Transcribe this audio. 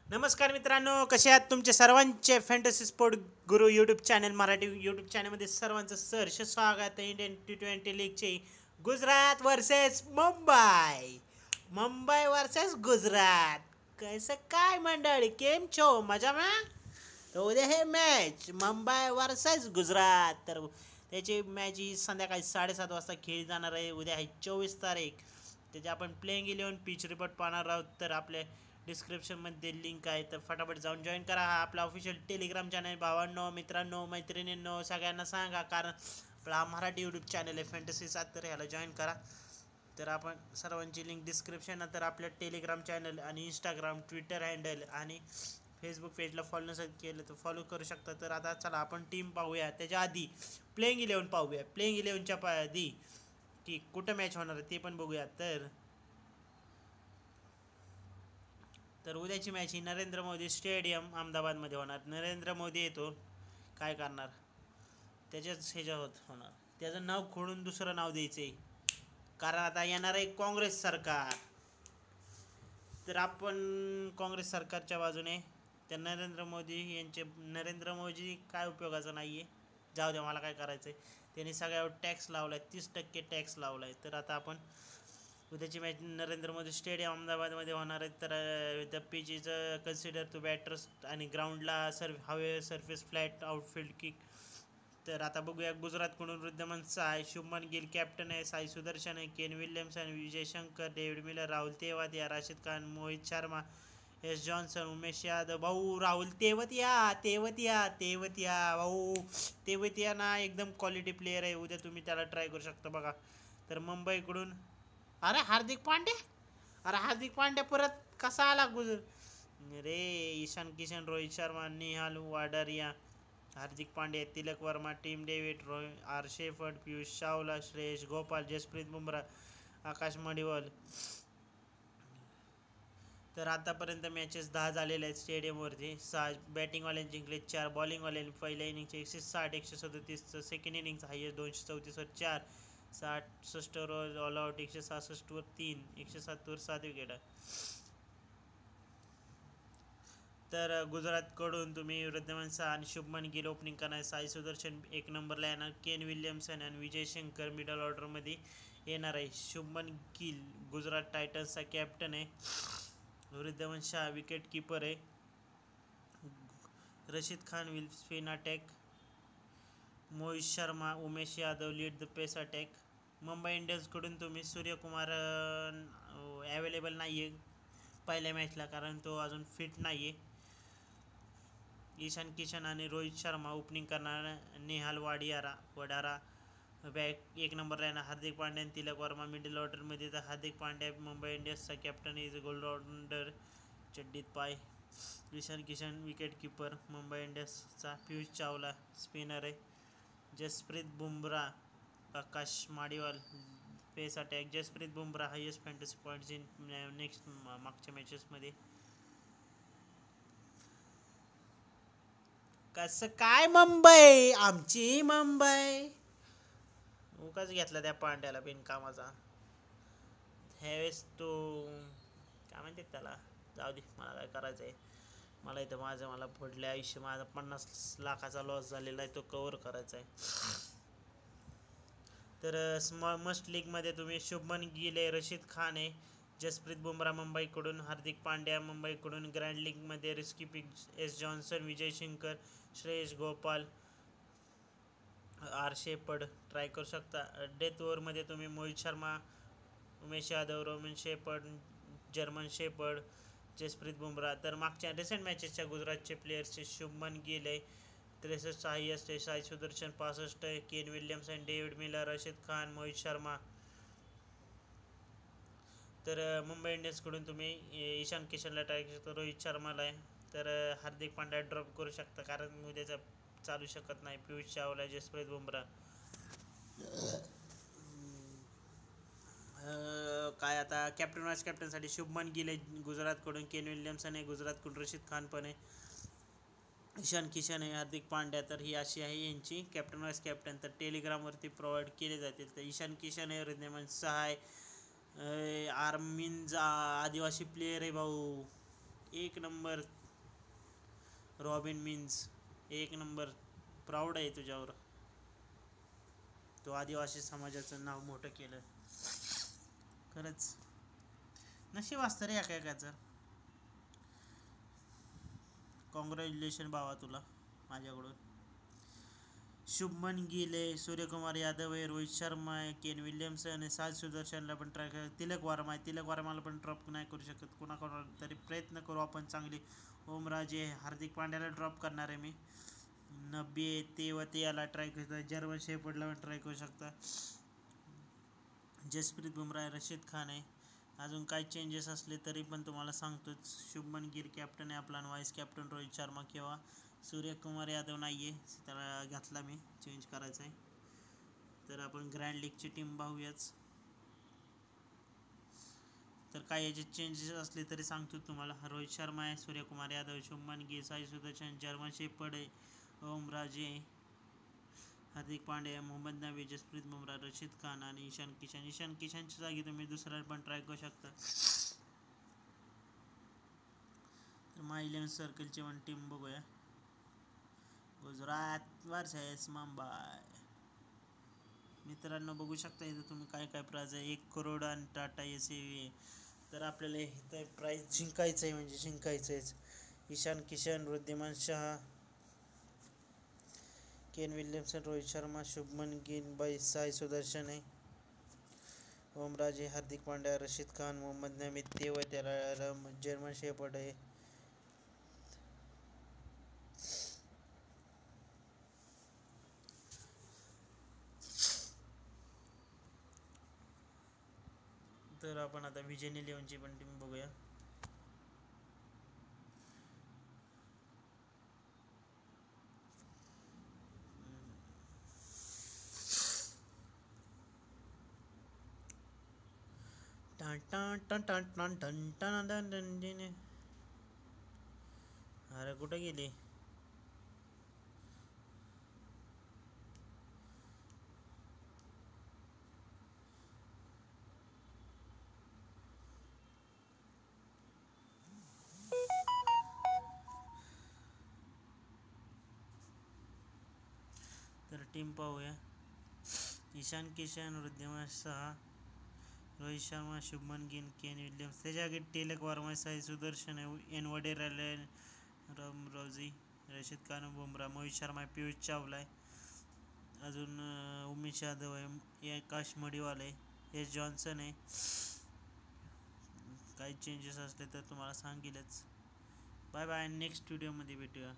नमस्कार मित्रांनो, कसे आहात? तुमचे सर्वांचे fantasy sport guru YouTube channel Marathi YouTube चॅनलमध्ये सर्वांचं सहर्ष स्वागत आहे. इंडियन T20 लीगचे गुजरात वर्सेस मुंबई, मुंबई वर्सेस गुजरात. कसं काय मंडळी, केम छो? मजा मा? तर उद्या हे मॅच मुंबई वर्सेस गुजरात. तर त्याची मॅच ही संध्याकाळी 7:30 वाजता खेळली जाणार आहे. उद्या आहे 24 तारीख. त्याचे आपण प्लेइंग 11 पिच रिपोर्ट पाहणार आहोत. तर आपल्या डिस्क्रिप्शनमध्ये लिंक आहे, तर फटाफट जाऊन जॉईन करा. हा आपला ऑफिशियल टेलिग्राम चॅनल. भावांनो, मित्रांनो, मैत्रिणींनो, सगळ्यांना सांगा, कारण आपला मराठी यूट्यूब चॅनल आहे फॅन्टसीचा, तर ह्याला जॉईन करा. तर आपण सर्वांची लिंक डिस्क्रिप्शन, तर आपल्या टेलिग्राम चॅनल आणि इंस्टाग्राम, ट्विटर हँडल आणि फेसबुक पेजला फॉलो नसेल केलं तर फॉलो करू शकता. तर आता चला आपण टीम पाहूया. त्याच्या आधी प्लेइंग 11 पाहूया. प्लेइंग 11च्या आधी की कुठं मॅच होणार आहे ते पण बघूया. तर उद्याची मॅच ही नरेंद्र मोदी स्टेडियम अहमदाबादमध्ये होणार. नरेंद्र मोदी येतो, काय करणार त्याच्याच ह्याच्यात होणार. त्याचं नाव खोडून दुसरं नाव द्यायचं आहे, कारण आता येणार आहे काँग्रेस सरकार. तर आपण काँग्रेस सरकारच्या बाजूने. त्या नरेंद्र मोदी काय उपयोगाचं नाही आहे. जाऊ द्या, मला काय करायचं आहे. त्यांनी सगळ्यावर टॅक्स लावला आहे, 30% टॅक्स लावला आहे. तर आता आपण उद्याची मॅच नरेंद्र मोदी स्टेडियम अहमदाबादमध्ये होणार आहे. तर the pitch is consider to batters आणि ग्राउंडला हवे सरफेस फ्लॅट आउटफील्ड किक. तर आता बघूया. गुजरातकडून वृद्धमान साय, शुभमन गिल कॅप्टन आहे, साई सुदर्शन आहे, Kane Williamson, Vijay Shankar, David Miller, Rahul Tewatia, Rashid Khan, Mohit Sharma, S Johnson, Umesh Yadav. भाऊ राहुल तेवतिया भाऊ तेवतिया ना एकदम क्वालिटी प्लेयर आहे. उद्या तुम्ही त्याला ट्राय करू शकता बघा. तर मुंबईकडून अरे हार्दिक पांड्या, अरे हार्दिक पांड्या परत कसा आला रे. Ishan Kishan, Rohit Sharma, Nehal Wadhera, Hardik Pandya, Tilak Varma, Tim David, R Shepherd, Piyush Chawla, Shreyas Gopal, Jasprit Bumrah, Akash Madhwal. तर आतापर्यंत मॅचेस 10 झालेल्या आहेत स्टेडियमवरती. 6 बॅटिंगवाल्यांनी जिंकले, 4 बॉलिंगवाल्यांनी. पहिल्या इनिंगचे 160, 137, सेकंड इनिंगचा हायस्ट 234वर 4, 66वर ऑल आउट, 166वर 3, 107वर 7 विकेट. तर गुजरातकडून तुम्ही वृद्धमान शाह आणि शुभमन गिल ओपनिंग करणार. साई सुदर्शन 1 नंबरला येणार. केन विल्यमसन आणि विजय शंकर मिडल ऑर्डरमध्ये येणार आहे. शुभमन गिल गुजरात टायटन्सचा कॅप्टन आहे. वृद्धमान शाह विकेट कीपर आहे. Rashid Khan will spin attack. Mohit Sharma, Umesh Yadav lead the pace attack. Mumbai इंडियन्सकडून तुम्ही सूर्यकुमार अवेलेबल नाही आहे पहिल्या मॅचला, कारण तो अजून फिट नाही आहे. ईशान किशन आणि रोहित शर्मा ओपनिंग करणार. नेहाल वडारा बॅक 1 नंबरला येणार. हार्दिक पांड्या आणि तिलक वर्मा मिडल ऑर्डरमध्ये. तर हार्दिक पांड्या मुंबई इंडियन्सचा कॅप्टन इज ऑलराऊंडर, चड्डीत पाय. ईशान किशन विकेट कीपर मुंबई इंडियन्सचा. पियुष चावला स्पिनर आहे. Jasprit Bumrah, Akash Madhwal pace attack. Jasprit Bumrah highest fantasy points in next मागच्या मॅचेसमध्ये. कसं काय मुंबई, आमची मुंबई. उगाच घेतला त्या पांड्याला बिनकामाचा. ह्यावेळेस तो काय म्हणतात त्याला, जाऊ दे, मला काय करायचं आहे. मला इथं मला पुढल्या आयुष्य माझा 50 लाखाचा लॉस झालेला आहे, तो कव्हर करायचा आहे. तर मस्ट लीगमध्ये तुम्ही शुभमन गिल आहे, रशीद खान आहे, जसप्रीत बुमराह मुंबईकडून, हार्दिक पांड्या मुंबईकडून. ग्रँड लीगमध्ये risky pick S Johnson, Vijay Shankar, Shreyas Gopal, R Shepherd try करू शकता. डेथ ओव्हरमध्ये तुम्ही Mohit Sharma, Umesh Yadav, Roman Shepherd, German Shepherd, Jasprit Bumrah. तर मागच्या रिसेंट मॅचेसच्या गुजरातचे प्लेयर्सचे शुभमन गिल आहे 63 हायेस्ट आहे, साई सुदर्शन 65 आहे, Kane Williamson, David Miller, Rashid Khan, Mohit Sharma. तर मुंबई इंडियन्सकडून तुम्ही ईशान किशनला ट्राय करू शकता, रोहित शर्माला आहे. तर हार्दिक पांड्या ड्रॉप करू शकता, कारण उद्याचा चालू शकत नाही. पियुष चावला, जसप्रीत बुमराह. काय आता कॅप्टन वाईस कॅप्टनसाठी शुभमन गिल आहे गुजरातकडून, केन विल्यमसन आहे गुजरातकडून, रशीद खान पण आहे, ईशान किशन आहे, हार्दिक पांड्या. तर ही अशी आहे यांची कॅप्टन वाईस कॅप्टन. तर टेलिग्रामवरती प्रोव्हाइड केले जातील. तर ईशान किशन आहे, वृद्धमान सहाय, आर्मिनचा आदिवासी प्लेयर आहे भाऊ. एक नंबर रॉबिन मीन्स एक नंबर प्राऊड आहे तुझ्यावर. तो आदिवासी समाजाचं नाव मोठं केलं. खरंच नशीब असतं रे एका एकाचं. कॉंग्रॅच्युलेशन भावा तुला माझ्याकडून. शुभमन गिल आहे, सूर्यकुमार यादव आहे, रोहित शर्मा आहे, केन विल्यमसन आहे, साज सुदर्शनला पण ट्राय कर, तिलक वर्मा आहे, तिलक वर्माला पण ड्रॉप नाही करू शकत कुणाकडून तरी प्रयत्न करू आपण चांगली. ओमराजे, हार्दिक पांड्याला ड्रॉप करणार आहे मी. नबी आहे ते याला ट्राय करू शकता, जर्मन शेफर्डला पण ट्राय करू शकता. जसप्रीत बुमराह आहे, रशीद खान आहे. अजून काय चेंजेस असले तरी पण तुम्हाला सांगतोच. शुभमन गिल कॅप्टन आहे आपला, व्हाईस कॅप्टन रोहित शर्मा किंवा सूर्यकुमार यादव नाही आहे, त्याला घातला मी, चेंज करायचा आहे. तर आपण ग्रँड लीगची टीम पाहूयाच. तर काय याचे चेंजेस असले तरी सांगतो तुम्हाला. रोहित शर्मा आहे, सूर्यकुमार यादव, शुभमन गिल, साई सुदर्शन, जर्मन शेफर्ड आहे, ओमराजे, हार्दिक पांड्या, मोहम्मद नबी, जसप्रीत बुमराह, रशीद खान आणि ईशान किशन. ईशान किशनच्या जागी तुम्ही दुसऱ्याला पण ट्राय करू शकता. तर माय 11 सर्कलची पण टीम बघूया. गुजरात वर्सेस मुंबई. मित्रांनो बघू शकता इथं तुम्ही काय काय प्राइज आहे. 1 करोड आणि टाटा SAV. तर आपल्याला इथं प्राइज जिंकायचं आहे म्हणजे जिंकायचं आहेच. ईशान किशन, वृद्धिमान शहा, केन विल्यमसन, रोहित शर्मा, शुभमन गिल, साई सुदर्शन आहे, ओमराजे, हार्दिक पांड्या, रशीद खान, मोहम्मद नबी, त्याला जर्मन शेफर्ड आहे. तर आपण आता विजय इलेव्हनची पण टीम बघूया. अरे कुठं गेली. तर टीम पाहूया. ईशान किशन, वृद्धिमान शहा, रोहित शर्मा, शुभमन गिल, केन विल्यम्स, त्याच्या आगे तिलक वर्मा, साई सुदर्शन आहे, एन वडेराला, रमरोजी, रशीद खान, बुमराह, मोहित शर्मा, पियुष चावला आहे, अजून उमेश यादव आहे, आकाश मडीवाल आहे, एस जॉन्सन आहे. काही चेंजेस असले तर तुम्हाला सांगेलच. बाय बाय, नेक्स्ट व्हिडिओमध्ये भेटूया.